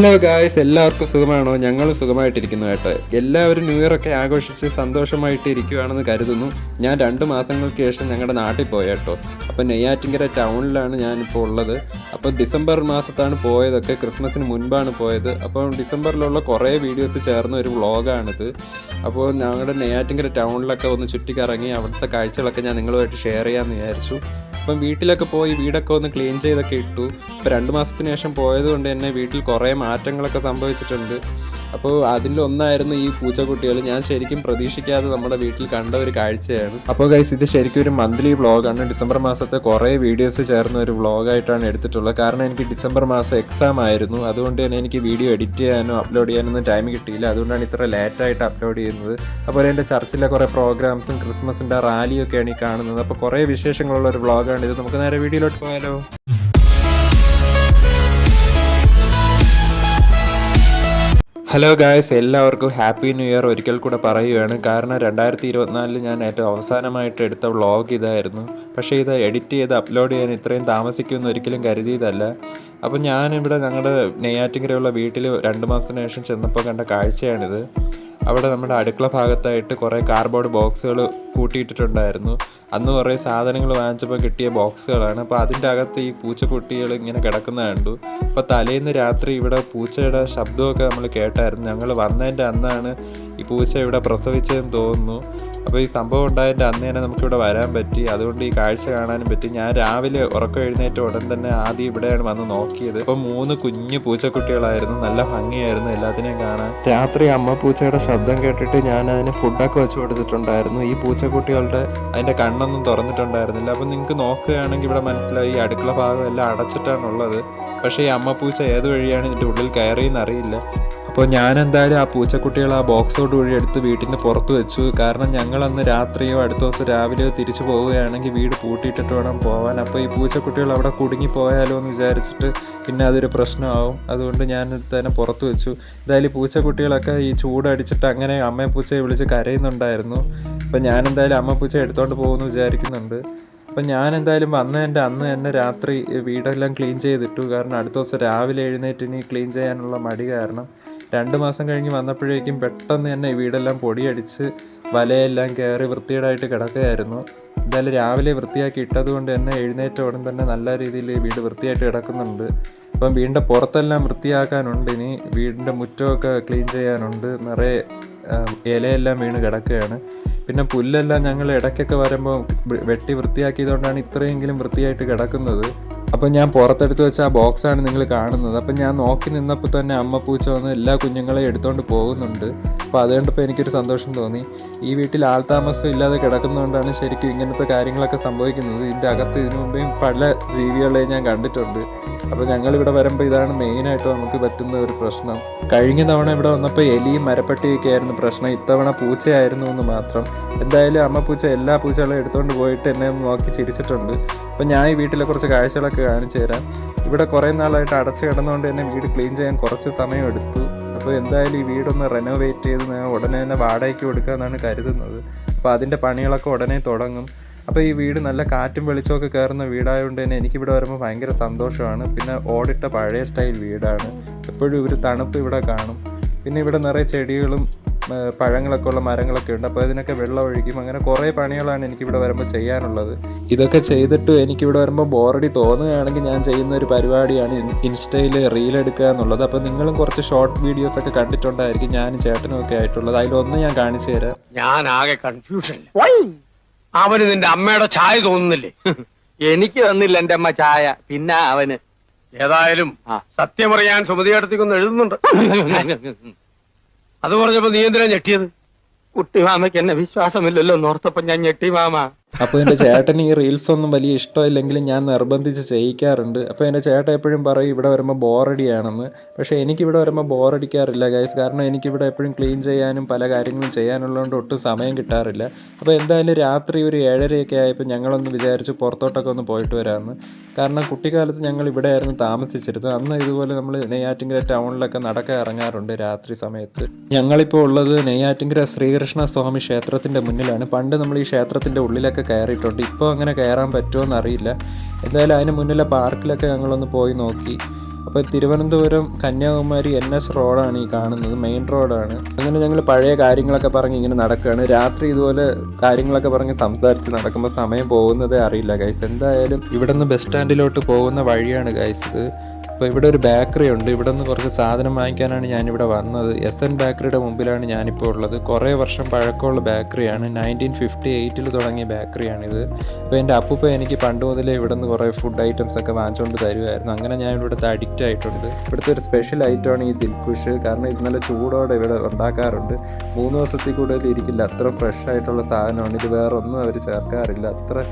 Hello guys, എല്ലാവർക്കും സുഖമാണോ? ഞങ്ങൾ സുഖമായിട്ടിരിക്കുന്നു കേട്ടോ. എല്ലാവരും ന്യൂ ഇയർ ഒക്കെ ആഘോഷിച്ച് സന്തോഷമായിട്ട് ഇരിക്കുകയാണെന്ന് കരുതുന്നു. ഞാൻ 2 മാസങ്ങൾക്ക് ശേഷം ഞങ്ങളുടെ നാട്ടിൽ പോയ കേട്ടോ. അപ്പോൾ നെയ്യാറ്റിൻകര ടൗണിലാണ് ഞാനിപ്പോൾ ഉള്ളത്. അപ്പോൾ ഡിസംബർ മാസത്താണ് പോയതൊക്കെ, ക്രിസ്മസിന് മുൻപാണ് പോയത്. അപ്പോൾ ഡിസംബറിലുള്ള കുറേ വീഡിയോസ് ചേർന്ന ഒരു വ്ളോഗാണിത്. അപ്പോൾ ഞങ്ങളുടെ നെയ്യാറ്റിൻകര ടൗണിലൊക്കെ ഒന്ന് ചുറ്റിക്കറങ്ങി അവിടുത്തെ കാഴ്ചകളൊക്കെ ഞാൻ നിങ്ങളുമായിട്ട് ഷെയർ ചെയ്യാമെന്ന് വിചാരിച്ചു. അപ്പം വീട്ടിലൊക്കെ പോയി വീടൊക്കെ ഒന്ന് ക്ലീൻ ചെയ്തൊക്കെ ഇട്ടു. ഇപ്പോൾ 2 മാസത്തിന് ശേഷം പോയത് കൊണ്ട് തന്നെ വീട്ടിൽ കുറേ മാറ്റങ്ങളൊക്കെ സംഭവിച്ചിട്ടുണ്ട്. അപ്പോൾ അതിലൊന്നായിരുന്നു ഈ പൂച്ചക്കുട്ടികൾ. ഞാൻ ശരിക്കും പ്രതീക്ഷിക്കാതെ നമ്മുടെ വീട്ടിൽ കണ്ട ഒരു കാഴ്ചയാണ്. അപ്പോൾ ഗൈസ്, ഇത് ശരിക്കും ഒരു മന്ത്ലി വ്ളോഗാണ്. ഡിസംബർ മാസത്തെ കുറേ വീഡിയോസ് ചേർന്ന ഒരു വ്ളോഗായിട്ടാണ് എടുത്തിട്ടുള്ളത്. കാരണം എനിക്ക് ഡിസംബർ മാസം എക്സാം ആയിരുന്നു. അതുകൊണ്ട് തന്നെ എനിക്ക് വീഡിയോ എഡിറ്റ് ചെയ്യാനോ അപ്ലോഡ് ചെയ്യാനൊന്നും ടൈം കിട്ടിയില്ല. അതുകൊണ്ടാണ് ഇത്ര ലേറ്റായിട്ട് അപ്ലോഡ് ചെയ്യുന്നത്. അപ്പോൾ എൻ്റെ ചർച്ചിലെ കുറേ പ്രോഗ്രാംസും ക്രിസ്മസിൻ്റെ റാലിയൊക്കെയാണ് ഈ കാണുന്നത്. അപ്പോൾ കുറേ വിശേഷങ്ങളുള്ള ഒരു വ്ളോഗാണ് ഇത്. നമുക്ക് നേരെ വീഡിയോയിലോട്ട് പോയാലോ. ഹലോ ഗായ്സ്, എല്ലാവർക്കും ഹാപ്പി ന്യൂ ഇയർ ഒരിക്കൽ കൂടെ പറയുകയാണ്. കാരണം 2024 ഞാൻ ഏറ്റവും അവസാനമായിട്ട് എടുത്ത വ്ളോഗ് ഇതായിരുന്നു. പക്ഷേ ഇത് എഡിറ്റ് ചെയ്ത് അപ്ലോഡ് ചെയ്യാൻ ഇത്രയും താമസിക്കുമെന്ന് ഒരിക്കലും കരുതിയതല്ല. അപ്പോൾ ഞാനിവിടെ ഞങ്ങളുടെ നെയ്യാറ്റിൻകരയുള്ള വീട്ടിൽ 2 മാസത്തിന് ശേഷം ചെന്നപ്പോൾ കണ്ട കാഴ്ചയാണിത്. അവിടെ നമ്മുടെ അടുക്കള ഭാഗത്തായിട്ട് കുറേ കാർഡ്ബോർഡ് ബോക്സുകൾ കൂട്ടിയിട്ടിട്ടുണ്ടായിരുന്നു. അന്ന് കുറേ സാധനങ്ങൾ വാങ്ങിച്ചപ്പോൾ കിട്ടിയ ബോക്സുകളാണ്. അപ്പോൾ അതിൻ്റെ അകത്ത് ഈ പൂച്ചക്കുട്ടികൾ ഇങ്ങനെ കിടക്കുന്ന കണ്ടു. അപ്പോൾ തലേന്ന് രാത്രി ഇവിടെ പൂച്ചയുടെ ശബ്ദമൊക്കെ നമ്മൾ കേട്ടായിരുന്നു. ഞങ്ങൾ വന്നതിൻ്റെ അന്നാണ് ഈ പൂച്ച ഇവിടെ പ്രസവിച്ചതെന്ന് തോന്നുന്നു. അപ്പോൾ ഈ സംഭവം ഉണ്ടായതിൻ്റെ അന്ന് തന്നെ നമുക്കിവിടെ വരാൻ പറ്റി. അതുകൊണ്ട് ഈ കാഴ്ച കാണാനും പറ്റി. ഞാൻ രാവിലെ ഉറക്കം എഴുന്നേറ്റ ഉടൻ തന്നെ ആദ്യം ഇവിടെയാണ് വന്ന് നോക്കിയത്. അപ്പോൾ 3 കുഞ്ഞു പൂച്ചക്കുട്ടികളായിരുന്നു. നല്ല ഭംഗിയായിരുന്നു എല്ലാത്തിനെയും കാണാൻ. രാത്രി അമ്മ പൂച്ചയുടെ ശബ്ദം കേട്ടിട്ട് ഞാൻ അതിന് ഫുഡൊക്കെ വെച്ച് കൊടുത്തിട്ടുണ്ടായിരുന്നു. ഈ പൂച്ചക്കുട്ടികളുടെ അതിൻ്റെ കണ്ണൊന്നും തുറന്നിട്ടുണ്ടായിരുന്നില്ല. അപ്പോൾ നിങ്ങൾക്ക് നോക്കുകയാണെങ്കിൽ ഇവിടെ മനസ്സിലായി ഈ അടുക്കള ഭാഗം എല്ലാം അടച്ചിട്ടാണുള്ളത്. പക്ഷേ ഈ അമ്മ പൂച്ച ഏത് വഴിയാണ് ഇതിൻ്റെ ഉള്ളിൽ കയറിയെന്ന് അറിയില്ല. അപ്പോൾ ഞാൻ എന്തായാലും ആ പൂച്ചക്കുട്ടികൾ ആ ബോക്സോട് വഴി എടുത്ത് വീട്ടിന് പുറത്ത് വെച്ചു. കാരണം ഞങ്ങളന്ന് രാത്രിയോ അടുത്ത ദിവസം രാവിലെയോ തിരിച്ചു പോവുകയാണെങ്കിൽ വീട് പൂട്ടിയിട്ടിട്ട് വേണം പോകാൻ. അപ്പോൾ ഈ പൂച്ചക്കുട്ടികൾ അവിടെ കുടുങ്ങിപ്പോയാലോ എന്ന് വിചാരിച്ചിട്ട് പിന്നെ അതൊരു പ്രശ്നമാവും. അതുകൊണ്ട് ഞാൻ തന്നെ പുറത്ത് വെച്ചു. എന്തായാലും പൂച്ചക്കുട്ടികളൊക്കെ ഈ ചൂടടിച്ചിട്ട് അങ്ങനെ അമ്മ പൂച്ചയെ വിളിച്ച് കരയുന്നുണ്ടായിരുന്നു. അപ്പോൾ ഞാൻ എന്തായാലും അമ്മ പൂച്ച എടുത്തുകൊണ്ട് പോകുമെന്ന് വിചാരിക്കുന്നുണ്ട്. അപ്പം ഞാൻ എന്തായാലും വന്നതിൻ്റെ അന്ന് തന്നെ രാത്രി വീടെല്ലാം ക്ലീൻ ചെയ്തിട്ടു. കാരണം അടുത്ത ദിവസം രാവിലെ എഴുന്നേറ്റ് ഇനി ക്ലീൻ ചെയ്യാനുള്ള മടി കാരണം 2 മാസം കഴിഞ്ഞ് വന്നപ്പോഴേക്കും പെട്ടെന്ന് തന്നെ വീടെല്ലാം പൊടിയടിച്ച് വലയെല്ലാം കയറി വൃത്തികേടായിട്ട് കിടക്കുകയായിരുന്നു. എന്തായാലും രാവിലെ വൃത്തിയാക്കി ഇട്ടത് കൊണ്ട് തന്നെ എഴുന്നേറ്റ ഉടൻ തന്നെ നല്ല രീതിയിൽ വീട് വൃത്തിയായിട്ട് കിടക്കുന്നുണ്ട്. അപ്പം വീടിൻ്റെ പുറത്തെല്ലാം വൃത്തിയാക്കാനുണ്ട്. ഇനി വീടിൻ്റെ മുറ്റമൊക്കെ ക്ലീൻ ചെയ്യാനുണ്ട്. നിറയെ ഇലയെല്ലാം വീണ് കിടക്കുകയാണ്. പിന്നെ പുല്ലെല്ലാം ഞങ്ങൾ ഇടയ്ക്കൊക്കെ വരുമ്പോൾ വെട്ടി വൃത്തിയാക്കിയതുകൊണ്ടാണ് ഇത്രയെങ്കിലും വൃത്തിയായിട്ട് കിടക്കുന്നത്. അപ്പം ഞാൻ പുറത്തെടുത്ത് വെച്ച ആ ബോക്സാണ് നിങ്ങൾ കാണുന്നത്. അപ്പം ഞാൻ നോക്കി നിന്നപ്പോൾ തന്നെ അമ്മ പൂച്ച വന്ന് എല്ലാ കുഞ്ഞുങ്ങളെയും എടുത്തുകൊണ്ട് പോകുന്നുണ്ട്. അപ്പോൾ അതുകൊണ്ടിപ്പോൾ എനിക്കൊരു സന്തോഷം തോന്നി. ഈ വീട്ടിൽ ആൾതാമസം ഇല്ലാതെ കിടക്കുന്നതുകൊണ്ടാണ് ശരിക്കും ഇങ്ങനത്തെ കാര്യങ്ങളൊക്കെ സംഭവിക്കുന്നത്. ഇതിൻ്റെ അകത്ത് ഇതിനു മുമ്പേയും പല ജീവികളെയും ഞാൻ കണ്ടിട്ടുണ്ട്. അപ്പോൾ ഞങ്ങളിവിടെ വരുമ്പോൾ ഇതാണ് മെയിനായിട്ട് നമുക്ക് പറ്റുന്ന ഒരു പ്രശ്നം. കഴിഞ്ഞ തവണ ഇവിടെ വന്നപ്പോൾ എലിയും മരപ്പട്ടിയൊക്കെ ആയിരുന്നു പ്രശ്നം. ഇത്തവണ പൂച്ചയായിരുന്നു എന്ന് മാത്രം. എന്തായാലും അമ്മ പൂച്ച എല്ലാ പൂച്ചകളെയും എടുത്തുകൊണ്ട് പോയിട്ട് എന്നെ ഒന്ന് നോക്കി ചിരിച്ചിട്ടുണ്ട്. അപ്പോൾ ഞാൻ ഈ വീട്ടിലെ കുറച്ച് കാഴ്ചകളൊക്കെ കാണിച്ചു തരാം. ഇവിടെ കുറേ നാളായിട്ട് അടച്ചു കിടന്നുകൊണ്ട് തന്നെ വീട് ക്ലീൻ ചെയ്യാൻ കുറച്ച് സമയം എടുത്തു. അപ്പോൾ എന്തായാലും ഈ വീടൊന്ന് റെനോവേറ്റ് ചെയ്ത് ഞാൻ ഉടനെ തന്നെ വാടകയ്ക്ക് കൊടുക്കാമെന്നാണ് കരുതുന്നത്. അപ്പോൾ അതിൻ്റെ പണികളൊക്കെ ഉടനെ തുടങ്ങും. അപ്പോൾ ഈ വീട് നല്ല കാറ്റും വെളിച്ചമൊക്കെ കയറുന്ന വീടായതുകൊണ്ട് തന്നെ എനിക്കിവിടെ വരുമ്പോൾ ഭയങ്കര സന്തോഷമാണ്. പിന്നെ ഓടിട്ട പഴയ സ്റ്റൈൽ വീടാണ്. എപ്പോഴും ഒരു തണുപ്പ് ഇവിടെ കാണും. പിന്നെ ഇവിടെ നിറയെ ചെടികളും പഴങ്ങളൊക്കെ ഉള്ള മരങ്ങളൊക്കെ ഉണ്ട്. അപ്പോൾ ഇതിനൊക്കെ വെള്ളം ഒഴിക്കും. അങ്ങനെ കുറേ പണികളാണ് എനിക്കിവിടെ വരുമ്പോൾ ചെയ്യാനുള്ളത്. ഇതൊക്കെ ചെയ്തിട്ട് എനിക്കിവിടെ വരുമ്പോൾ ബോറടി തോന്നുകയാണെങ്കിൽ ഞാൻ ചെയ്യുന്ന ഒരു പരിപാടിയാണ് ഇൻസ്റ്റയിൽ റീൽ എടുക്കുക എന്നുള്ളത്. അപ്പോൾ നിങ്ങളും കുറച്ച് ഷോർട്ട് വീഡിയോസൊക്കെ കണ്ടിട്ടുണ്ടായിരിക്കും ഞാനും ചേട്ടനും ഒക്കെ ആയിട്ടുള്ളത്. അതിലൊന്ന് ഞാൻ കാണിച്ചു തരാം. ഞാൻ ആകെ കൺഫ്യൂഷൻ. അവന് നിന്റെ അമ്മയുടെ ചായ തോന്നുന്നില്ലേ? എനിക്ക് തന്നില്ല എന്റെ അമ്മ ചായ, പിന്നെ അവന്. ഏതായാലും സത്യമറിയാൻ സുമതിയടത്തേക്കൊന്ന് എഴുതുന്നുണ്ട്. അത് പറഞ്ഞപ്പോ നീ എന്തിനാ ഞെട്ടിയത്? കുട്ടി മാമയ്ക്ക് എന്നെ വിശ്വാസമില്ലല്ലോ എന്നോർത്തപ്പോ ഞാൻ ഞെട്ടി മാമ. അപ്പോൾ എൻ്റെ ചേട്ടന് ഈ റീൽസ് ഒന്നും വലിയ ഇഷ്ടമില്ലെങ്കിലും ഞാൻ നിർബന്ധിച്ച് ചെയ്യിക്കാറുണ്ട്. അപ്പോൾ എൻ്റെ ചേട്ടൻ എപ്പോഴും പറയും ഇവിടെ വരുമ്പോൾ ബോറടിയാണെന്ന്. പക്ഷേ എനിക്കിവിടെ വരുമ്പോൾ ബോറടിക്കാറില്ല ഗൈസ്. കാരണം എനിക്കിവിടെ എപ്പോഴും ക്ലീൻ ചെയ്യാനും പല കാര്യങ്ങളും ചെയ്യാനുള്ളതുകൊണ്ട് ഒട്ടും സമയം കിട്ടാറില്ല. അപ്പോൾ എന്തായാലും രാത്രി ഒരു 7:30 ആയപ്പോൾ ഞങ്ങളൊന്ന് വിചാരിച്ചു പുറത്തോട്ടൊക്കെ ഒന്ന് പോയിട്ട് വരാമെന്ന്. കാരണം കുട്ടിക്കാലത്ത് ഞങ്ങൾ ഇവിടെ ആയിരുന്നു താമസിച്ചിരുന്നത്. അന്ന് ഇതുപോലെ നമ്മൾ നെയ്യാറ്റിൻകര ടൗണിലൊക്കെ നടക്കാൻ ഇറങ്ങാറുണ്ട് രാത്രി സമയത്ത്. ഞങ്ങളിപ്പോൾ ഉള്ളത് നെയ്യാറ്റിൻകര ശ്രീകൃഷ്ണ സ്വാമി ക്ഷേത്രത്തിൻ്റെ മുന്നിലാണ്. പണ്ട് നമ്മൾ ഈ ക്ഷേത്രത്തിൻ്റെ ഉള്ളിലൊക്കെ കയറിയിട്ടുണ്ട്. ഇപ്പോൾ അങ്ങനെ കയറാൻ പറ്റുമോ എന്നറിയില്ല. എന്തായാലും അതിന് മുന്നിലെ പാർക്കിലൊക്കെ ഞങ്ങളൊന്ന് പോയി നോക്കി. അപ്പോൾ തിരുവനന്തപുരം കന്യാകുമാരി NH റോഡാണ് ഈ കാണുന്നത്, മെയിൻ റോഡാണ്. അങ്ങനെ ഞങ്ങൾ പഴയ കാര്യങ്ങളൊക്കെ പറഞ്ഞ് ഇങ്ങനെ നടക്കുകയാണ്. രാത്രി ഇതുപോലെ കാര്യങ്ങളൊക്കെ പറഞ്ഞ് സംസാരിച്ച് നടക്കുമ്പോൾ സമയം പോകുന്നതേ അറിയില്ല ഗൈസ്. എന്തായാലും ഇവിടെ നിന്ന് ബസ് സ്റ്റാൻഡിലോട്ട് പോകുന്ന വഴിയാണ് ഗൈസ് ഇത്. അപ്പോൾ ഇവിടെ ഒരു ബേക്കറി ഉണ്ട്. ഇവിടെ നിന്ന് കുറച്ച് സാധനം വാങ്ങിക്കാനാണ് ഞാനിവിടെ വന്നത്. SN ബേക്കറിയുടെ മുമ്പിലാണ് ഞാനിപ്പോൾ ഉള്ളത്. കുറേ വർഷം പഴക്കമുള്ള ബേക്കറിയാണ്. 1958 തുടങ്ങിയ ബേക്കറിയാണിത്. അപ്പോൾ എൻ്റെ അപ്പൂപ്പ എനിക്ക് പണ്ട് മുതലേ ഇവിടെ നിന്ന് കുറേ ഫുഡ് ഐറ്റംസ് ഒക്കെ വാങ്ങിച്ചുകൊണ്ട് തരുമായിരുന്നു. അങ്ങനെ ഞാൻ ഇവിടുത്തെ അഡിക്റ്റ് ആയിട്ടുണ്ട്. ഇവിടുത്തെ ഒരു സ്പെഷ്യൽ ഐറ്റമാണ് ഈ ദിൽഖുഷ്. കാരണം ഇത് നല്ല ചൂടോടെ ഇവിടെ ഉണ്ടാക്കാറുണ്ട്. 3 ദിവസത്തിൽ കൂടുതൽ ഇരിക്കില്ല, അത്ര ഫ്രഷ് ആയിട്ടുള്ള സാധനമാണ്. ഇത് വേറെ ഒന്നും അവർ ചേർക്കാറില്ല, അത്ര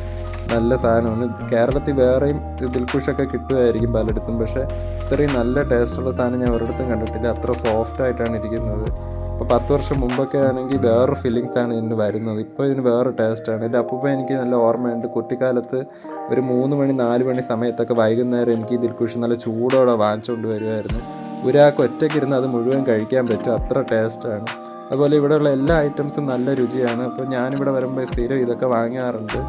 നല്ല സാധനമാണ്. കേരളത്തിൽ വേറെയും ദിൽഖുഷൊക്കെ കിട്ടുമായിരിക്കും പലയിടത്തും, പക്ഷേ ഇത്രയും നല്ല ടേസ്റ്റുള്ള സാധനം ഞാൻ ഒരിടത്തും കണ്ടിട്ടില്ല. അത്ര സോഫ്റ്റ് ആയിട്ടാണ് ഇരിക്കുന്നത്. അപ്പോൾ 10 വർഷം മുമ്പൊക്കെ ആണെങ്കിൽ വേറൊരു ഫീലിങ്സ് ആണ് ഇതിന് വരുന്നത്. ഇപ്പോൾ ഇതിന് വേറെ ടേസ്റ്റാണ്. എൻ്റെ അപ്പൂപ്പ എനിക്ക് നല്ല ഓർമ്മയുണ്ട്. കുട്ടിക്കാലത്ത് ഒരു 3 മണി 4 മണി സമയത്തൊക്കെ വൈകുന്നേരം എനിക്ക് ഈ ദിൽഖുഷ് നല്ല ചൂടോടെ വാങ്ങിച്ചുകൊണ്ട് വരുമായിരുന്നു. ഒരാൾക്ക് ഒറ്റയ്ക്ക് ഇരുന്ന് അത് മുഴുവൻ കഴിക്കാൻ പറ്റും, അത്ര ടേസ്റ്റാണ്. അതുപോലെ ഇവിടെയുള്ള എല്ലാ ഐറ്റംസും നല്ല രുചിയാണ്. അപ്പോൾ ഞാനിവിടെ വരുമ്പോൾ സ്ഥിരം ഇതൊക്കെ വാങ്ങാറുണ്ട്.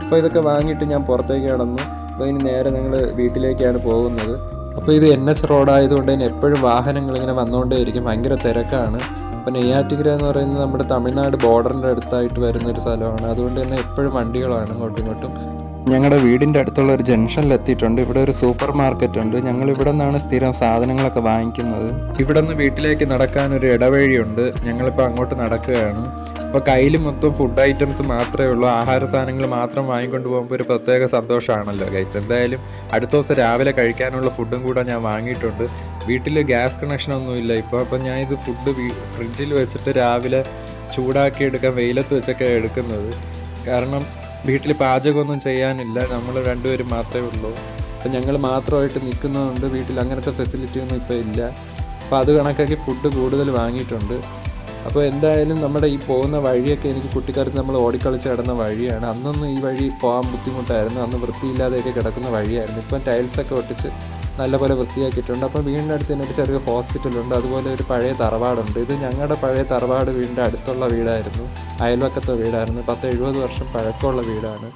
അപ്പോൾ ഇതൊക്കെ വാങ്ങിയിട്ട് ഞാൻ പുറത്തേക്ക് കടന്നു. അപ്പോൾ ഇനി നേരെ ഞങ്ങൾ വീട്ടിലേക്കാണ് പോകുന്നത്. അപ്പോൾ ഇത് NH റോഡായതുകൊണ്ട് തന്നെ എപ്പോഴും വാഹനങ്ങൾ ഇങ്ങനെ വന്നുകൊണ്ടേയിരിക്കും, ഭയങ്കര തിരക്കാണ്. അപ്പോൾ നെയ്യാറ്റിൻകര എന്ന് പറയുന്നത് നമ്മുടെ തമിഴ്നാട് ബോർഡറിൻ്റെ അടുത്തായിട്ട് വരുന്നൊരു സ്ഥലമാണ്. അതുകൊണ്ട് തന്നെ എപ്പോഴും വണ്ടികളാണ് അങ്ങോട്ടും ഇങ്ങോട്ടും. ഞങ്ങളുടെ വീടിൻ്റെ അടുത്തുള്ള ഒരു ജംഗ്ഷനിൽ എത്തിയിട്ടുണ്ട്. ഇവിടെ ഒരു സൂപ്പർ മാർക്കറ്റ് ഉണ്ട്. ഞങ്ങൾ ഇവിടെ നിന്നാണ് സ്ഥിരം സാധനങ്ങളൊക്കെ വാങ്ങിക്കുന്നത്. ഇവിടെ നിന്ന് വീട്ടിലേക്ക് നടക്കാനൊരു ഇടവഴിയുണ്ട്. ഞങ്ങളിപ്പോൾ അങ്ങോട്ട് നടക്കുകയാണ്. അപ്പോൾ കയ്യിൽ മൊത്തം ഫുഡ് ഐറ്റംസ് മാത്രമേ ഉള്ളൂ. ആഹാര സാധനങ്ങൾ മാത്രം വാങ്ങിക്കൊണ്ട് പോകുമ്പോൾ ഒരു പ്രത്യേക സന്തോഷമാണല്ലോ ഗൈസ്. എന്തായാലും അടുത്ത ദിവസം രാവിലെ കഴിക്കാനുള്ള ഫുഡും കൂടെ ഞാൻ വാങ്ങിയിട്ടുണ്ട്. വീട്ടിൽ ഗ്യാസ് കണക്ഷനൊന്നുമില്ല ഇപ്പോൾ. അപ്പോൾ ഞാൻ ഇത് ഫുഡ് ഫ്രിഡ്ജിൽ വെച്ചിട്ട് രാവിലെ ചൂടാക്കി എടുക്കാൻ വെയിലത്ത് വെച്ചൊക്കെ എടുക്കുന്നത്. കാരണം വീട്ടിൽ പാചകമൊന്നും ചെയ്യാനില്ല, നമ്മൾ രണ്ടുപേരും മാത്രമേ ഉള്ളൂ. അപ്പം ഞങ്ങൾ മാത്രമായിട്ട് നിൽക്കുന്നതുകൊണ്ട് വീട്ടിൽ അങ്ങനത്തെ ഫെസിലിറ്റി ഒന്നും ഇപ്പോൾ ഇല്ല. അപ്പോൾ അത് കണക്കാക്കി ഫുഡ് കൂടുതൽ വാങ്ങിയിട്ടുണ്ട്. അപ്പോൾ എന്തായാലും നമ്മുടെ ഈ പോകുന്ന വഴിയൊക്കെ എനിക്ക് കുട്ടിക്കാലത്ത് നമ്മൾ ഓടിക്കളിച്ച് കിടന്ന വഴിയാണ്. അന്നൊന്നും ഈ വഴി പോകാൻ ബുദ്ധിമുട്ടായിരുന്നു. അന്ന് വൃത്തിയില്ലാതെയൊക്കെ കിടക്കുന്ന വഴിയായിരുന്നു. ഇപ്പം ടൈൽസൊക്കെ ഒട്ടിച്ച് നല്ലപോലെ വൃത്തിയാക്കിയിട്ടുണ്ട്. അപ്പോൾ വീടിൻ്റെ അടുത്ത് തന്നെ ഒരു ചെറിയ ഹോസ്പിറ്റലുണ്ട്. അതുപോലെ ഒരു പഴയ തറവാടുണ്ട്. ഇത് ഞങ്ങളുടെ പഴയ തറവാട് വീടിൻ്റെ അടുത്തുള്ള വീടായിരുന്നു, അയൽവക്കത്തെ വീടായിരുന്നു. 10-70 വർഷം പഴക്കമുള്ള വീടാണ്.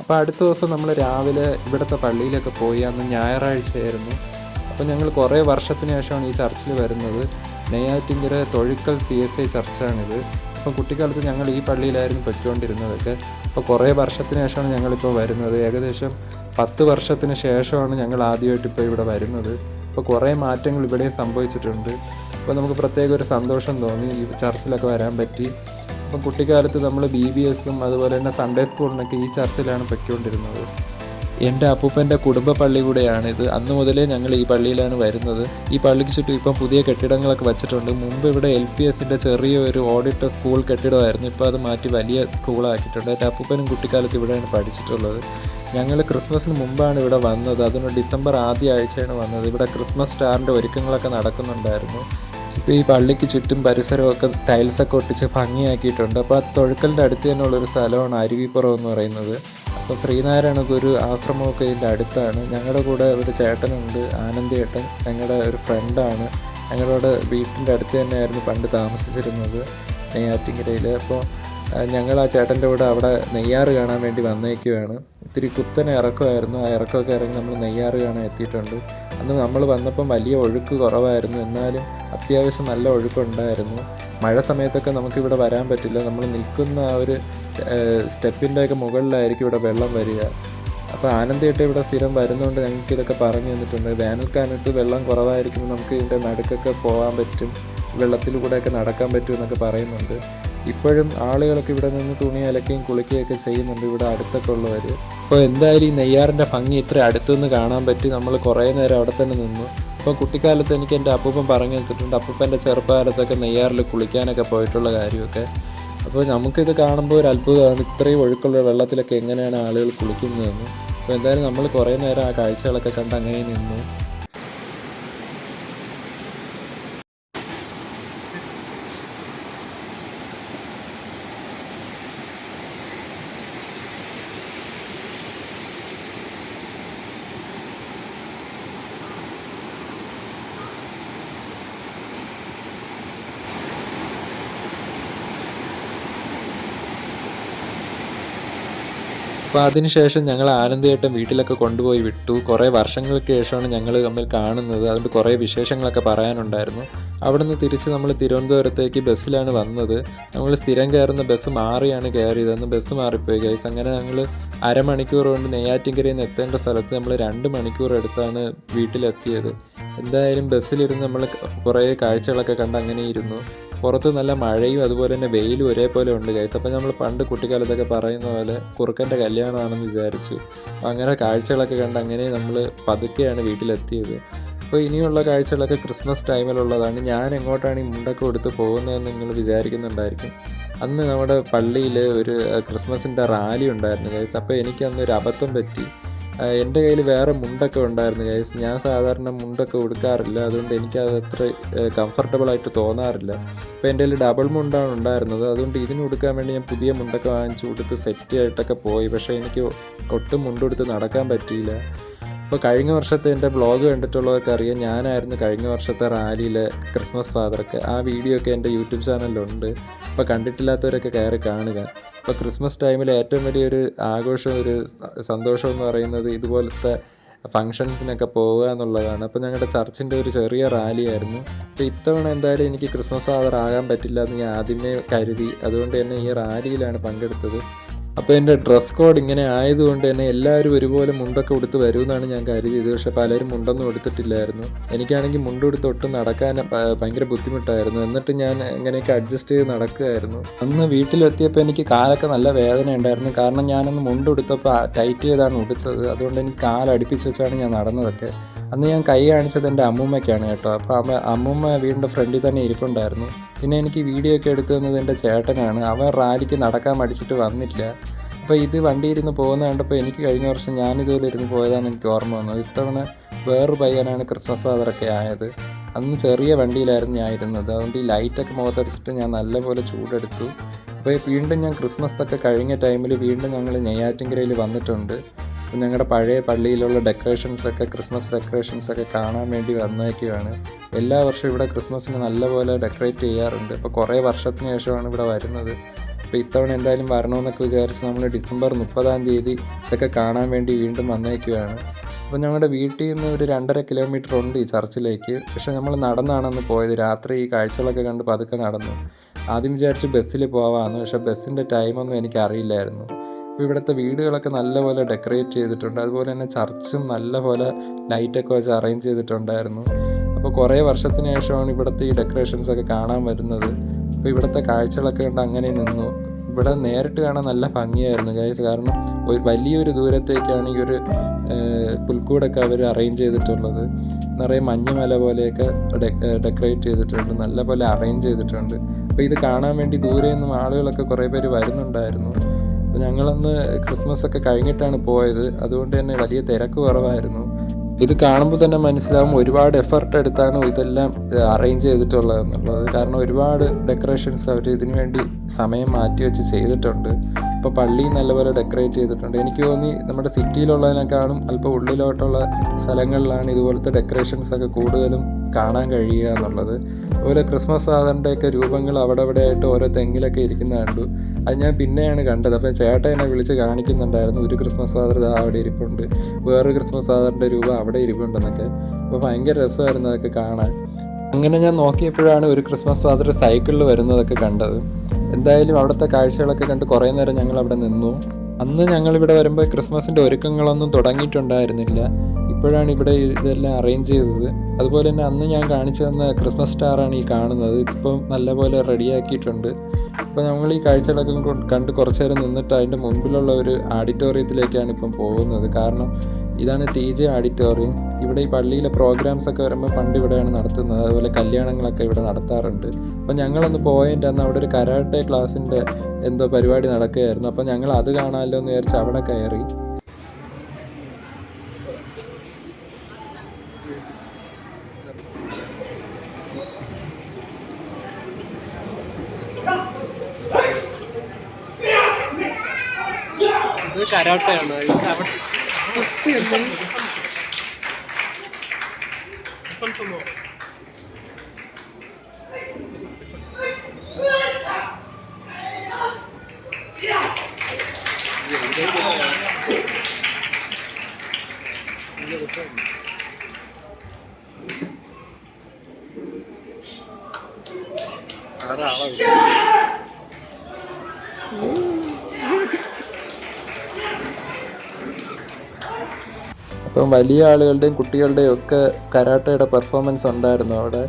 അപ്പോൾ അടുത്ത ദിവസം നമ്മൾ രാവിലെ ഇവിടുത്തെ പള്ളിയിലൊക്കെ പോയി. അന്ന് ഞായറാഴ്ചയായിരുന്നു. അപ്പോൾ ഞങ്ങൾ കുറേ വർഷത്തിന് ശേഷമാണ് ഈ ചർച്ചിൽ വരുന്നത്. നെയ്യാറ്റിൻകര തൊഴിക്കൽ CSI ചർച്ചാണിത്. അപ്പോൾ കുട്ടിക്കാലത്ത് ഞങ്ങൾ ഈ പള്ളിയിലായിരുന്നു പൊയ്ക്കൊണ്ടിരുന്നതൊക്കെ. അപ്പോൾ കുറേ വർഷത്തിന് ശേഷമാണ് ഞങ്ങളിപ്പോൾ വരുന്നത്. ഏകദേശം 10 വർഷത്തിന് ശേഷമാണ് ഞങ്ങൾ ആദ്യമായിട്ട് ഇപ്പോൾ ഇവിടെ വരുന്നത്. അപ്പോൾ കുറേ മാറ്റങ്ങൾ ഇവിടെ സംഭവിച്ചിട്ടുണ്ട്. അപ്പോൾ നമുക്ക് പ്രത്യേക ഒരു സന്തോഷം തോന്നി ഈ ചർച്ചിലൊക്കെ വരാൻ പറ്റി. അപ്പം കുട്ടിക്കാലത്ത് നമ്മൾ BBSും അതുപോലെ തന്നെ സൺഡേ സ്കൂളിനൊക്കെ ഈ ചർച്ചിലാണ് പൊയ്ക്കൊണ്ടിരുന്നത്. എൻ്റെ അപ്പൂപ്പൻ്റെ കുടുംബ പള്ളി കൂടെയാണിത്. അന്ന് മുതലേ ഞങ്ങൾ ഈ പള്ളിയിലാണ് വരുന്നത്. ഈ പള്ളിക്ക് ചുറ്റും ഇപ്പം പുതിയ കെട്ടിടങ്ങളൊക്കെ വെച്ചിട്ടുണ്ട്. മുമ്പ് ഇവിടെ LPSൻ്റെ ചെറിയൊരു ഓഡിറ്റർ സ്കൂൾ കെട്ടിടമായിരുന്നു. ഇപ്പോൾ അത് മാറ്റി വലിയ സ്കൂളാക്കിയിട്ടുണ്ട്. എൻ്റെ അപ്പൂപ്പനും കുട്ടിക്കാലത്ത് ഇവിടെയാണ് പഠിച്ചിട്ടുള്ളത്. ഞങ്ങൾ ക്രിസ്മസിന് മുമ്പാണ് ഇവിടെ വന്നത്. അതിന് ഡിസംബർ ആദ്യ ആഴ്ചയാണ് വന്നത്. ഇവിടെ ക്രിസ്മസ് സ്റ്റാറിൻ്റെ ഒരുക്കങ്ങളൊക്കെ നടക്കുന്നുണ്ടായിരുന്നു. ഇപ്പോൾ ഈ പള്ളിക്ക് ചുറ്റും പരിസരമൊക്കെ ടൈൽസൊക്കെ ഒട്ടിച്ച് ഭംഗിയാക്കിയിട്ടുണ്ട്. അപ്പോൾ ആ തൊഴുക്കലിൻ്റെ അടുത്ത് തന്നെയുള്ളൊരു സ്ഥലമാണ് അരുവിപ്പുറം എന്ന് പറയുന്നത്. അപ്പോൾ ശ്രീനാരായണ ഗുരു ആശ്രമമൊക്കെ ഇതിൻ്റെ അടുത്താണ്. ഞങ്ങളുടെ കൂടെ ഒരു ചേട്ടനുണ്ട്, ആനന്ദി ഏട്ടൻ, ഞങ്ങളുടെ ഒരു ഫ്രണ്ടാണ്. ഞങ്ങളുടെ വീട്ടിൻ്റെ അടുത്ത് തന്നെയായിരുന്നു പണ്ട് താമസിച്ചിരുന്നത്, നെയ്യാറ്റിൻകരയിൽ. അപ്പോൾ ഞങ്ങൾ ആ ചേട്ടൻ്റെ കൂടെ അവിടെ നെയ്യാറ് കാണാൻ വേണ്ടി വന്നേക്കുവാണ്. ഇത്തിരി കുത്തനെ ഇറക്കമായിരുന്നു. ആ ഇറക്കമൊക്കെ ഇറങ്ങി നമ്മൾ നെയ്യാറ് കാണാൻ എത്തിയിട്ടുണ്ട്. അന്ന് നമ്മൾ വന്നപ്പം വലിയ ഒഴുക്ക് കുറവായിരുന്നു, എന്നാലും അത്യാവശ്യം നല്ല ഒഴുക്കുണ്ടായിരുന്നു. മഴ സമയത്തൊക്കെ നമുക്കിവിടെ വരാൻ പറ്റില്ല. നമ്മൾ നിൽക്കുന്ന ആ ഒരു സ്റ്റെപ്പിൻ്റെയൊക്കെ മുകളിലായിരിക്കും ഇവിടെ വെള്ളം വരിക. അപ്പോൾ ആനന്ദിയായിട്ട് ഇവിടെ സ്ഥിരം വരുന്നതുകൊണ്ട് ഞങ്ങൾക്ക് ഇതൊക്കെ പറഞ്ഞു തന്നിട്ടുണ്ട്. വേനൽക്കാലത്ത് വെള്ളം കുറവായിരിക്കുമ്പോൾ നമുക്ക് ഇതിൻ്റെ നടുക്കൊക്കെ പോകാൻ പറ്റും, വെള്ളത്തിലൂടെയൊക്കെ നടക്കാൻ പറ്റും എന്നൊക്കെ പറയുന്നുണ്ട്. ഇപ്പോഴും ആളുകളൊക്കെ ഇവിടെ നിന്ന് തുണി അലക്കുകയും കുളിക്കുകയൊക്കെ ചെയ്യുന്നുണ്ട് ഇവിടെ അടുത്തൊക്കെ ഉള്ളവർ. അപ്പോൾ എന്തായാലും ഈ നെയ്യാറിൻ്റെ ഭംഗി ഇത്ര അടുത്തുനിന്ന് കാണാൻ പറ്റി. നമ്മൾ കുറേ നേരം അവിടെ തന്നെ നിന്നു. അപ്പോൾ കുട്ടിക്കാലത്ത് എനിക്ക് എൻ്റെ അപ്പൂപ്പൻ പറഞ്ഞു തന്നിട്ടുണ്ട്, അപ്പൂപ്പൻ്റെ ചെറുപ്പകാലത്തൊക്കെ നെയ്യാറിൽ കുളിക്കാനൊക്കെ പോയിട്ടുള്ള കാര്യമൊക്കെ. അപ്പോൾ നമുക്കിത് കാണുമ്പോൾ ഒരു അത്ഭുതമാണ്, ഇത്രയും ഒഴുക്കുള്ള വെള്ളത്തിലൊക്കെ എങ്ങനെയാണ് ആളുകൾ കുളിക്കുന്നതെന്ന്. അപ്പോൾ എന്തായാലും നമ്മൾ കുറേ നേരം ആ കാഴ്ചകളൊക്കെ കണ്ട് അങ്ങനെ നിന്നു. അപ്പോൾ അതിനുശേഷം ഞങ്ങൾ ആനന്ദേട്ടൻ വീട്ടിലൊക്കെ കൊണ്ടുപോയി വിട്ടു. കുറേ വർഷങ്ങൾക്ക് ശേഷമാണ് ഞങ്ങൾ തമ്മിൽ കാണുന്നത്. അതുകൊണ്ട് കുറേ വിശേഷങ്ങളൊക്കെ പറയാനുണ്ടായിരുന്നു. അവിടെ നിന്ന് തിരിച്ച് നമ്മൾ തിരുവനന്തപുരത്തേക്ക് ബസ്സിലാണ് വന്നത്. നമ്മൾ സ്ഥിരം കയറുന്ന ബസ് മാറിയാണ് കയറിയത്. അന്ന് ബസ് മാറിപ്പോയി ഗൈസ്. അങ്ങനെ ഞങ്ങൾ അരമണിക്കൂർ കൊണ്ട് നെയ്യാറ്റിൻകരയിൽ നിന്ന് എത്തേണ്ട സ്ഥലത്ത് നമ്മൾ 2 മണിക്കൂർ എടുത്താണ് വീട്ടിലെത്തിയത്. എന്തായാലും ബസ്സിലിരുന്ന് നമ്മൾ കുറേ കാഴ്ചകളൊക്കെ കണ്ട് അങ്ങനെ ഇരുന്നു. പുറത്ത് നല്ല മഴയും അതുപോലെ തന്നെ വെയിലും ഒരേപോലെ ഉണ്ട് ഗൈസ്. അപ്പോൾ നമ്മൾ പണ്ട് കുട്ടിക്കാലത്തൊക്കെ പറയുന്ന പോലെ കുറുക്കൻ്റെ കല്യാണമാണെന്ന് വിചാരിച്ചു. അങ്ങനെ കാഴ്ചകളൊക്കെ കണ്ട് അങ്ങനെ നമ്മൾ പതുക്കെയാണ് വീട്ടിലെത്തിയത്. അപ്പോൾ ഇനിയുള്ള കാഴ്ചകളൊക്കെ ക്രിസ്മസ് ടൈമിലുള്ളതാണ്. ഞാൻ എങ്ങോട്ടാണ് ഈ മുണ്ടൊക്കെ കൊടുത്ത് പോകുന്നതെന്ന് നിങ്ങൾ വിചാരിക്കുന്നുണ്ടായിരിക്കും. അന്ന് നമ്മുടെ പള്ളിയിൽ ഒരു ക്രിസ്മസിൻ്റെ റാലി ഉണ്ടായിരുന്നു ഗൈസ്. അപ്പോൾ എനിക്ക് അന്നൊരു അബദ്ധം പറ്റി. എൻ്റെ കയ്യിൽ വേറെ മുണ്ടൊക്കെ ഉണ്ടായിരുന്നു ഗൈസ്. ഞാൻ സാധാരണ മുണ്ടൊക്കെ ഉടുക്കാറില്ല, അതുകൊണ്ട് എനിക്കത് അത്ര കംഫർട്ടബിളായിട്ട് തോന്നാറില്ല. അപ്പോൾ എൻ്റെ കയ്യിൽ ഡബിൾ മുണ്ടാണ് ഉണ്ടായിരുന്നത്. അതുകൊണ്ട് ഇതിന് ഉടുക്കാൻ വേണ്ടി ഞാൻ പുതിയ മുണ്ടൊക്കെ വാങ്ങിച്ച് ഉടുത്ത് സെറ്റ് ആയിട്ടൊക്കെ പോയി. പക്ഷേ എനിക്ക് ഒട്ടും മുണ്ടെടുത്ത് നടക്കാൻ പറ്റിയില്ല. അപ്പോൾ കഴിഞ്ഞ വർഷത്തെ എൻ്റെ ബ്ലോഗ് കണ്ടിട്ടുള്ളവർക്ക് അറിയാം, ഞാനായിരുന്നു കഴിഞ്ഞ വർഷത്തെ റാലിയിലെ ക്രിസ്മസ് ഫാദർക്ക്. ആ വീഡിയോ ഒക്കെ എൻ്റെ യൂട്യൂബ് ചാനലിലുണ്ട്. അപ്പോൾ കണ്ടിട്ടില്ലാത്തവരൊക്കെ കയറി കാണുക. അപ്പോൾ ക്രിസ്മസ് ടൈമിൽ ഏറ്റവും വലിയൊരു ആഘോഷം, ഒരു സന്തോഷം എന്ന് പറയുന്നത് ഇതുപോലത്തെ ഫങ്ഷൻസിനൊക്കെ പോവുക എന്നുള്ളതാണ്. അപ്പോൾ ഞങ്ങളുടെ ചർച്ചിൻ്റെ ഒരു ചെറിയ റാലിയായിരുന്നു. അപ്പോൾ ഇത്തവണ എന്തായാലും എനിക്ക് ക്രിസ്മസ് ഫാദർ ആകാൻ പറ്റില്ല എന്ന് ഞാൻ ആദ്യമേ കരുതി. അതുകൊണ്ട് തന്നെ ഈ റാലിയിലാണ് പങ്കെടുത്തത്. അപ്പോൾ എൻ്റെ ഡ്രസ് കോഡ് ഇങ്ങനെ ആയതുകൊണ്ട് തന്നെ എല്ലാവരും ഒരുപോലെ മുണ്ടൊക്കെ ഉടുത്ത് വരുമെന്നാണ് ഞാൻ കരുതിയത്. പക്ഷേ പലരും മുണ്ടൊന്നും എടുത്തിട്ടില്ലായിരുന്നു. എനിക്കാണെങ്കിൽ മുണ്ടുടുത്ത് ഒട്ടും നടക്കാൻ ഭയങ്കര ബുദ്ധിമുട്ടായിരുന്നു. എന്നിട്ട് ഞാൻ ഇങ്ങനെയൊക്കെ അഡ്ജസ്റ്റ് ചെയ്ത് നടക്കുകയായിരുന്നു. അന്ന് വീട്ടിലെത്തിയപ്പോൾ എനിക്ക് കാലൊക്കെ നല്ല വേദന ഉണ്ടായിരുന്നു. കാരണം ഞാനന്ന് മുണ്ടുടുത്തപ്പോൾ ടൈറ്റ് ചെയ്താണ് ഉടുത്തത്. അതുകൊണ്ട് എനിക്ക് കാലടുപ്പിച്ച് വെച്ചാണ് ഞാൻ നടന്നതൊക്കെ. അന്ന് ഞാൻ കൈ കാണിച്ചത് എൻ്റെ അമ്മൂമ്മയ്ക്കാണ് കേട്ടോ. അപ്പോൾ അമ്മൂമ്മ വീടിൻ്റെ ഫ്രണ്ടിൽ തന്നെ ഇരിപ്പുണ്ടായിരുന്നു. പിന്നെ എനിക്ക് വീഡിയോ ഒക്കെ എടുത്തു തന്നത് എൻ്റെ ചേട്ടനാണ്. അവൻ റാലിക്ക് നടക്കാൻ മടിച്ചിട്ട് വന്നില്ല. അപ്പോൾ ഇത് വണ്ടിയിരുന്ന് പോകുന്ന കണ്ടപ്പോൾ എനിക്ക് കഴിഞ്ഞ വർഷം ഞാനിതുപോലെ ഇരുന്ന് പോയതാണ് എനിക്ക് ഓർമ്മ വന്നത്. ഇത്തവണ വേറൊരു പയ്യനാണ് ക്രിസ്മസ് ഫാദറൊക്കെ ആയത്. അന്ന് ചെറിയ വണ്ടിയിലായിരുന്നു ഞാൻ ഇരുന്നത്. അതുകൊണ്ട് ഈ ലൈറ്റൊക്കെ മുഖത്തടിച്ചിട്ട് ഞാൻ നല്ലപോലെ ചൂടെടുത്തു. അപ്പോൾ വീണ്ടും ഞാൻ ക്രിസ്മസ് ഒക്കെ കഴിഞ്ഞ ടൈമിൽ വീണ്ടും ഞങ്ങൾ നെയ്യാറ്റിൻകരയിൽ വന്നിട്ടുണ്ട്. അപ്പോൾ ഞങ്ങളുടെ പഴയ പള്ളിയിലുള്ള ഡെക്കറേഷൻസൊക്കെ, ക്രിസ്മസ് ഡെക്കറേഷൻസൊക്കെ കാണാൻ വേണ്ടി വന്നേക്കുവാണ്. എല്ലാ വർഷവും ഇവിടെ ക്രിസ്മസിന് നല്ലപോലെ ഡെക്കറേറ്റ് ചെയ്യാറുണ്ട്. അപ്പോൾ കുറേ വർഷത്തിന് ശേഷമാണ് ഇവിടെ വരുന്നത്. അപ്പോൾ ഇത്തവണ എന്തായാലും വരണമെന്നൊക്കെ വിചാരിച്ച് നമ്മൾ ഡിസംബർ 30 ഇതൊക്കെ കാണാൻ വേണ്ടി വീണ്ടും വന്നേക്കുവാണ്. അപ്പോൾ ഞങ്ങളുടെ വീട്ടിൽ നിന്ന് ഒരു 2.5 കിലോമീറ്റർ ഉണ്ട് ഈ ചർച്ചിലേക്ക്. പക്ഷേ നമ്മൾ നടന്നാണെന്ന് പോയത്. രാത്രി ഈ കാഴ്ചകളൊക്കെ കണ്ട് പതുക്കെ നടന്നു. ആദ്യം വിചാരിച്ച് ബസ്സിൽ പോവാമെന്ന്. പക്ഷേ ബസ്സിൻ്റെ ടൈമൊന്നും എനിക്കറിയില്ലായിരുന്നു. അപ്പോൾ ഇവിടുത്തെ വീടുകളൊക്കെ നല്ലപോലെ ഡെക്കറേറ്റ് ചെയ്തിട്ടുണ്ട്. അതുപോലെ തന്നെ ചർച്ചും നല്ലപോലെ ലൈറ്റൊക്കെ വെച്ച് അറേഞ്ച് ചെയ്തിട്ടുണ്ടായിരുന്നു. അപ്പോൾ കുറേ വർഷത്തിന് ശേഷമാണ് ഇവിടുത്തെ ഈ ഡെക്കറേഷൻസൊക്കെ കാണാൻ വരുന്നത്. അപ്പോൾ ഇവിടുത്തെ കാഴ്ചകളൊക്കെ കണ്ട് അങ്ങനെ നിന്നു. ഇവിടെ നേരിട്ട് കാണാൻ നല്ല ഭംഗിയായിരുന്നു ഗൈസ്. കാരണം ഒരു വലിയൊരു ദൂരത്തേക്കാണ് ഈ ഒരു പുൽക്കൂടൊക്കെ അവർ അറേഞ്ച് ചെയ്തിട്ടുള്ളത്. നിറയെ മഞ്ഞുമല പോലെയൊക്കെ ഡെക്കറേറ്റ് ചെയ്തിട്ടുണ്ട്, നല്ലപോലെ അറേഞ്ച് ചെയ്തിട്ടുണ്ട്. അപ്പോൾ ഇത് കാണാൻ വേണ്ടി ദൂരെ നിന്നും ആളുകളൊക്കെ കുറേ പേര് വരുന്നുണ്ടായിരുന്നു. അപ്പോൾ ഞങ്ങളന്ന് ക്രിസ്മസ് ഒക്കെ കഴിഞ്ഞിട്ടാണ് പോയത്. അതുകൊണ്ട് തന്നെ വലിയ തിരക്ക് കുറവായിരുന്നു. ഇത് കാണുമ്പോൾ തന്നെ മനസ്സിലാവും ഒരുപാട് എഫർട്ട് എടുത്താണ് ഇതെല്ലാം അറേഞ്ച് ചെയ്തിട്ടുള്ളതെന്നുള്ളത്. കാരണം ഒരുപാട് ഡെക്കറേഷൻസ് അവർ ഇതിനു വേണ്ടി സമയം മാറ്റി വെച്ച് ചെയ്തിട്ടുണ്ട്. ഇപ്പോൾ പള്ളി നല്ലപോലെ ഡെക്കറേറ്റ് ചെയ്തിട്ടുണ്ട്. എനിക്ക് തോന്നി നമ്മുടെ സിറ്റിയിലുള്ളതിനേക്കാളും അല്പം ഉള്ളിലോട്ടുള്ള സ്ഥലങ്ങളിലാണ് ഇതുപോലത്തെ ഡെക്കറേഷൻസൊക്കെ കൂടുതലും കാണാൻ കഴിയുക എന്നുള്ളത്. അതുപോലെ ക്രിസ്മസ് ഫാദറിൻ്റെയൊക്കെ രൂപങ്ങൾ അവിടെ അവിടെ ആയിട്ട് ഓരോ തെങ്ങിലൊക്കെ ഇരിക്കുന്ന കണ്ടു. അത് ഞാൻ പിന്നെയാണ് കണ്ടത്. അപ്പം ചേട്ടൻ എന്നെ വിളിച്ച് കാണിക്കുന്നുണ്ടായിരുന്നു, ഒരു ക്രിസ്മസ് ഫാദർ അവിടെ ഇരിപ്പുണ്ട്, വേറൊരു ക്രിസ്മസ് ഫാദറിൻ്റെ രൂപം അവിടെ ഇരിപ്പുണ്ടെന്നൊക്കെ. അപ്പോൾ ഭയങ്കര രസമായിരുന്നു അതൊക്കെ കാണാൻ. അങ്ങനെ ഞാൻ നോക്കിയപ്പോഴാണ് ഒരു ക്രിസ്മസ് ഫാദർ സൈക്കിളിൽ വരുന്നതൊക്കെ കണ്ടത്. എന്തായാലും അവിടുത്തെ കാഴ്ചകളൊക്കെ കണ്ട് കുറേ നേരം ഞങ്ങൾ അവിടെ നിന്നു. അന്ന് ഞങ്ങളിവിടെ വരുമ്പോൾ ക്രിസ്മസിൻ്റെ ഒരുക്കങ്ങളൊന്നും തുടങ്ങിയിട്ടുണ്ടായിരുന്നില്ല. ഇപ്പോഴാണ് ഇവിടെ ഇതെല്ലാം അറേഞ്ച് ചെയ്തത്. അതുപോലെ തന്നെ അന്ന് ഞാൻ കാണിച്ചു തന്ന ക്രിസ്മസ് സ്റ്റാറാണ് ഈ കാണുന്നത്. ഇപ്പം നല്ലപോലെ റെഡിയാക്കിയിട്ടുണ്ട്. അപ്പോൾ നമ്മൾ ഈ കാഴ്ചകളൊക്കെ കണ്ട് കുറച്ച് നേരം നിന്നിട്ട് അതിൻ്റെ മുൻപിലുള്ള ഒരു ഓഡിറ്റോറിയത്തിലേക്കാണ് ഇപ്പം പോകുന്നത്. കാരണം ഇതാണ് TJ ഓഡിറ്റോറിയം. ഇവിടെ ഈ പള്ളിയിലെ പ്രോഗ്രാംസൊക്കെ വരുമ്പോൾ പണ്ട് ഇവിടെയാണ് നടത്തുന്നത്. അതുപോലെ കല്യാണങ്ങളൊക്കെ ഇവിടെ നടത്താറുണ്ട്. അപ്പം ഞങ്ങളൊന്ന് പോയതിൻ്റെ അന്ന് അവിടെ ഒരു കരാട്ടെ ക്ലാസ്സിൻ്റെ എന്തോ പരിപാടി നടക്കുകയായിരുന്നു. അപ്പം ഞങ്ങൾ അത് കാണാമല്ലോ എന്ന് വിചാരിച്ച് അവിടെ കയറി. ഇത് കരാട്ടയാണ്. ഡിഫൻസ് അപ്പം വലിയ ആളുകളുടെയും കുട്ടികളുടെയും ഒക്കെ കരാട്ടയുടെ പെർഫോമൻസ് ഉണ്ടായിരുന്നു അവിടെ.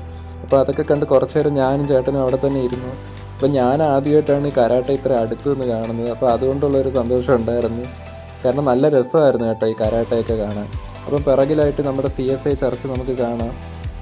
അപ്പോൾ അതൊക്കെ കണ്ട് കുറച്ച് നേരം ഞാനും ചേട്ടനും അവിടെ തന്നെ ഇരുന്നു. അപ്പം ഞാൻ ആദ്യമായിട്ടാണ് ഈ കരാട്ട ഇത്ര അടുത്ത് നിന്ന് കാണുന്നത്. അപ്പോൾ അതുകൊണ്ടുള്ളൊരു സന്തോഷം ഉണ്ടായിരുന്നു. കാരണം നല്ല രസമായിരുന്നു കേട്ടോ ഈ കരാട്ടയൊക്കെ കാണാൻ. അപ്പം പിറകിലായിട്ട് നമ്മുടെ CSI ചർച്ച് നമുക്ക് കാണാം.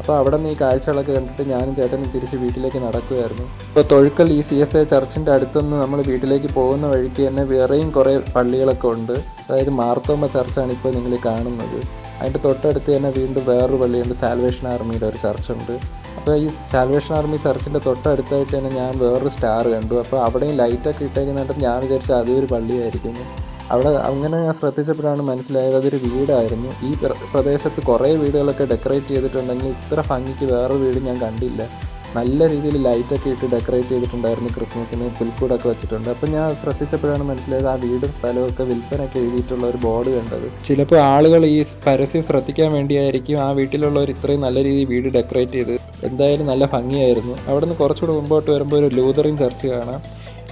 അപ്പോൾ അവിടെ നിന്ന് ഈ കാഴ്ചകളൊക്കെ കണ്ടിട്ട് ഞാനും ചേട്ടനും തിരിച്ച് വീട്ടിലേക്ക് നടക്കുമായിരുന്നു. അപ്പോൾ തൊഴുക്കൽ ഈ CSI ചർച്ചിൻ്റെ അടുത്തുനിന്ന് നമ്മൾ വീട്ടിലേക്ക് പോകുന്ന വഴിക്ക് തന്നെ വേറെയും കുറേ പള്ളികളൊക്കെ ഉണ്ട്. അതായത് മാർത്തോമ ചർച്ചാണ് ഇപ്പോൾ നിങ്ങൾ കാണുന്നത്. അതിൻ്റെ തൊട്ടടുത്ത് തന്നെ വീണ്ടും വേറൊരു പള്ളിയുണ്ട്, സാൽവേഷൻ ആർമിയുടെ ഒരു ചർച്ചുണ്ട്. അപ്പോൾ ഈ സാൽവേഷൻ ആർമി ചർച്ചിൻ്റെ തൊട്ടടുത്തായിട്ട് തന്നെ ഞാൻ വേറൊരു സ്റ്റാർ കണ്ടു. അപ്പോൾ അവിടെയും ലൈറ്റൊക്കെ ഇട്ടേക്കുന്നിട്ട് ഞാൻ വിചാരിച്ചു അതൊരു പള്ളിയായിരിക്കുന്നു. അവിടെ അങ്ങനെ ഞാൻ ശ്രദ്ധിച്ചപ്പോഴാണ് മനസ്സിലായത് അതൊരു വീടായിരുന്നു. ഈ പ്രദേശത്ത് കുറേ വീടുകളൊക്കെ ഡെക്കറേറ്റ് ചെയ്തിട്ടുണ്ടെങ്കിൽ ഇത്ര ഭംഗിക്ക് വേറൊരു വീട് ഞാൻ കണ്ടില്ല. നല്ല രീതിയിൽ ലൈറ്റൊക്കെ ഇട്ട് ഡെക്കറേറ്റ് ചെയ്തിട്ടുണ്ടായിരുന്നു. ക്രിസ്മസിന് പുൽക്കൂടൊക്കെ വെച്ചിട്ടുണ്ട്. അപ്പം ഞാൻ ശ്രദ്ധിച്ചപ്പോഴാണ് മനസ്സിലായത് ആ വീടും സ്ഥലമൊക്കെ വിൽപ്പനയൊക്കെ എഴുതിയിട്ടുള്ള ഒരു ബോർഡ് കണ്ടത്. ചിലപ്പോൾ ആളുകൾ ഈ പരസ്യം ശ്രദ്ധിക്കാൻ വേണ്ടിയായിരിക്കും ആ വീട്ടിലുള്ളവർ ഇത്രയും നല്ല രീതിയിൽ വീട് ഡെക്കറേറ്റ് ചെയ്ത്. എന്തായാലും നല്ല ഭംഗിയായിരുന്നു. അവിടെ നിന്ന് കുറച്ചുകൂടെ മുമ്പോട്ട് വരുമ്പോൾ ഒരു ലൂതറിൻ ചർച്ച് കാണാം.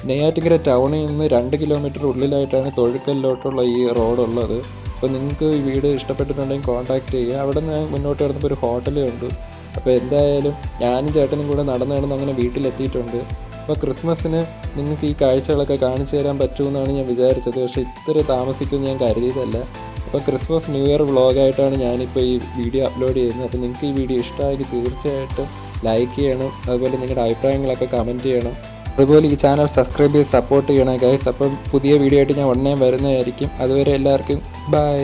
നെയ്യാറ്റിൻകര ടൗണിൽ നിന്ന് 2 കിലോമീറ്റർ ഉള്ളിലായിട്ടാണ് തൊഴുക്കലിലോട്ടുള്ള ഈ റോഡുള്ളത്. അപ്പോൾ നിങ്ങൾക്ക് ഈ വീട് ഇഷ്ടപ്പെട്ടിട്ടുണ്ടെങ്കിൽ കോൺടാക്റ്റ് ചെയ്യുക. അവിടെ നിന്ന് മുന്നോട്ട് വരുമ്പോൾ ഒരു ഹോട്ടൽ കണ്ടു. അപ്പോൾ എന്തായാലും ഞാനും ചേട്ടനും കൂടെ നടന്ന് അങ്ങനെ വീട്ടിലെത്തിയിട്ടുണ്ട്. അപ്പോൾ ക്രിസ്മസിന് നിങ്ങൾക്ക് ഈ കാഴ്ചകളൊക്കെ കാണിച്ചു തരാൻ പറ്റുമെന്നാണ് ഞാൻ വിചാരിച്ചത്. പക്ഷേ ഇത്ര താമസിക്കുമെന്ന് ഞാൻ കരുതിയതല്ല. അപ്പോൾ ക്രിസ്മസ് ന്യൂ ഇയർ വ്ളോഗായിട്ടാണ് ഞാനിപ്പോൾ ഈ വീഡിയോ അപ്ലോഡ് ചെയ്യുന്നത്. അപ്പോൾ നിങ്ങൾക്ക് ഈ വീഡിയോ ഇഷ്ടമായെങ്കിൽ തീർച്ചയായിട്ടും ലൈക്ക് ചെയ്യണം. അതുപോലെ നിങ്ങളുടെ അഭിപ്രായങ്ങളൊക്കെ കമൻറ്റ് ചെയ്യണം. അതുപോലെ ഈ ചാനൽ സബ്സ്ക്രൈബ് ചെയ്ത് സപ്പോർട്ട് ചെയ്യണം ഗൈസ്. അപ്പം പുതിയ വീഡിയോ ആയിട്ട് ഞാൻ ഉടനെ വരുന്നതായിരിക്കും. അതുവരെ എല്ലാവർക്കും ബൈ.